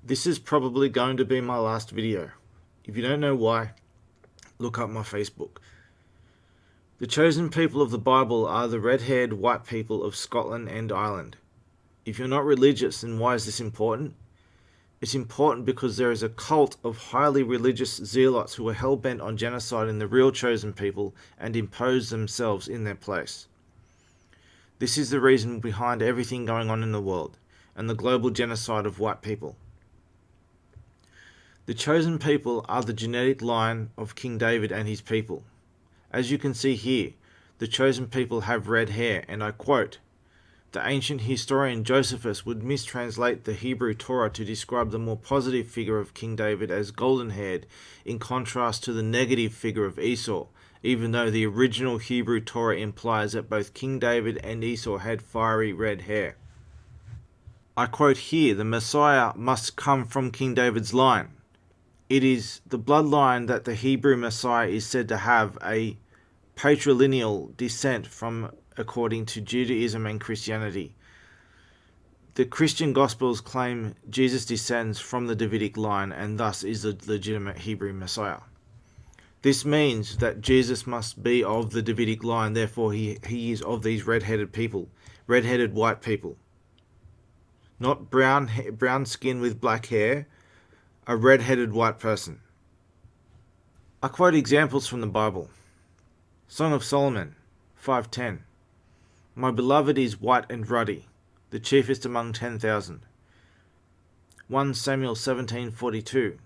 This is probably going to be my last video. If you don't know why, look up my Facebook. The chosen people of the Bible are the red-haired white people of Scotland and Ireland. If you're not religious, then why is this important? It's important because there is a cult of highly religious zealots who are hell-bent on genociding the real chosen people and impose themselves in their place. This is the reason behind everything going on in the world and the global genocide of white people. The chosen people are the genetic line of King David and his people. As you can see here, the chosen people have red hair, and I quote, "The ancient historian Josephus would mistranslate the Hebrew Torah to describe the more positive figure of King David as golden-haired, in contrast to the negative figure of Esau, even though the original Hebrew Torah implies that both King David and Esau had fiery red hair." I quote here, "The Messiah must come from King David's line. It is the bloodline that the Hebrew Messiah is said to have a patrilineal descent from, according to Judaism and Christianity. The Christian Gospels claim Jesus descends from the Davidic line and thus is the legitimate Hebrew Messiah. This means that Jesus must be of the Davidic line, therefore he is of these red-headed people, red-headed white people. Not brown skin with black hair, a red-headed white person." I quote examples from the Bible. Song of Solomon 5:10. "My beloved is white and ruddy, the chiefest among 10,000. 1 Samuel 17:42.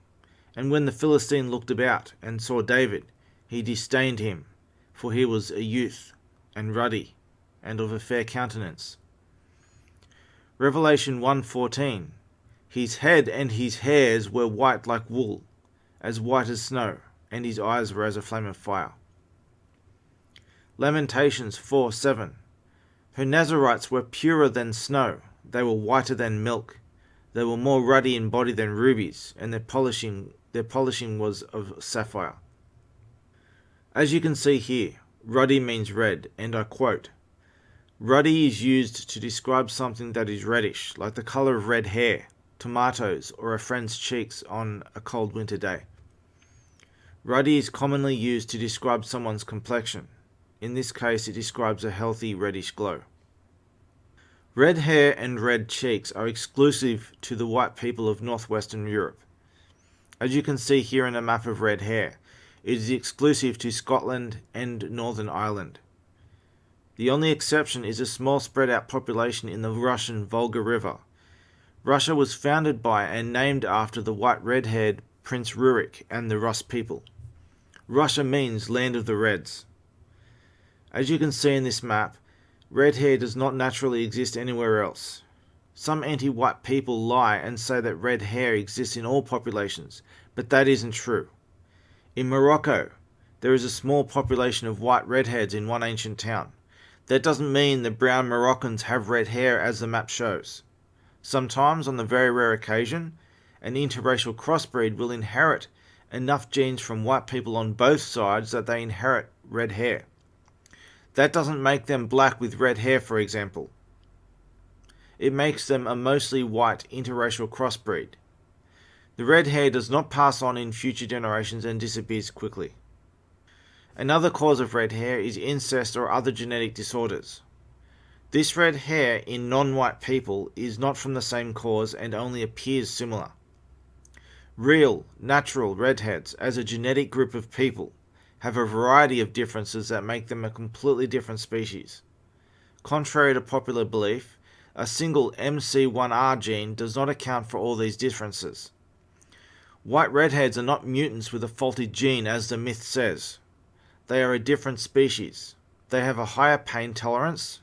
"And when the Philistine looked about and saw David, he disdained him, for he was a youth, and ruddy, and of a fair countenance." Revelation 1:14. "His head and his hairs were white like wool, as white as snow, and his eyes were as a flame of fire." Lamentations 4:7. "Her Nazarites were purer than snow, they were whiter than milk, they were more ruddy in body than rubies, and their polishing was of sapphire." As you can see here, ruddy means red, and I quote, "Ruddy is used to describe something that is reddish, like the color of red hair, tomatoes, or a friend's cheeks on a cold winter day." Ruddy is commonly used to describe someone's complexion. In this case, it describes a healthy reddish glow. Red hair and red cheeks are exclusive to the white people of northwestern Europe. As you can see here in a map of red hair, it is exclusive to Scotland and Northern Ireland. The only exception is a small spread out population in the Russian Volga River. Russia was founded by and named after the white red-haired Prince Rurik and the Rus people. Russia means land of the Reds. As you can see in this map, red hair does not naturally exist anywhere else. Some anti-white people lie and say that red hair exists in all populations, but that isn't true. In Morocco, there is a small population of white redheads in one ancient town. That doesn't mean the brown Moroccans have red hair as the map shows. Sometimes, on the very rare occasion, an interracial crossbreed will inherit enough genes from white people on both sides that they inherit red hair. That doesn't make them black with red hair, for example. It makes them a mostly white interracial crossbreed. The red hair does not pass on in future generations and disappears quickly. Another cause of red hair is incest or other genetic disorders. This red hair in non-white people is not from the same cause and only appears similar. Real, natural redheads, as a genetic group of people, have a variety of differences that make them a completely different species. Contrary to popular belief, a single MC1R gene does not account for all these differences. White redheads are not mutants with a faulty gene as the myth says. They are a different species. They have a higher pain tolerance,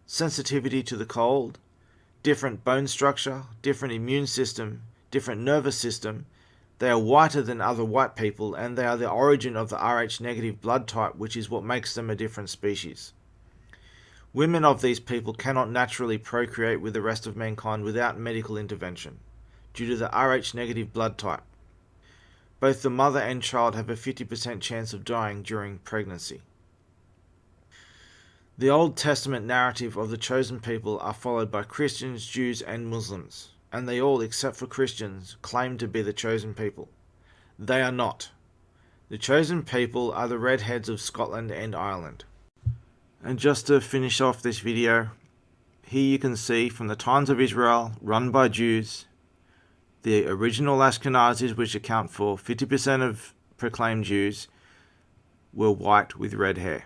sensitivity to the cold, different bone structure, different immune system, different nervous system. They are whiter than other white people, and they are the origin of the Rh-negative blood type, which is what makes them a different species. Women of these people cannot naturally procreate with the rest of mankind without medical intervention, due to the Rh-negative blood type. Both the mother and child have a 50% chance of dying during pregnancy. The Old Testament narrative of the chosen people are followed by Christians, Jews, and Muslims. and they all, except for Christians, claim to be the chosen people. They are not. The chosen people are the redheads of Scotland and Ireland. And just to finish off this video, here you can see from the Times of Israel, run by Jews, the original Ashkenazis, which account for 50% of proclaimed Jews, were white with red hair.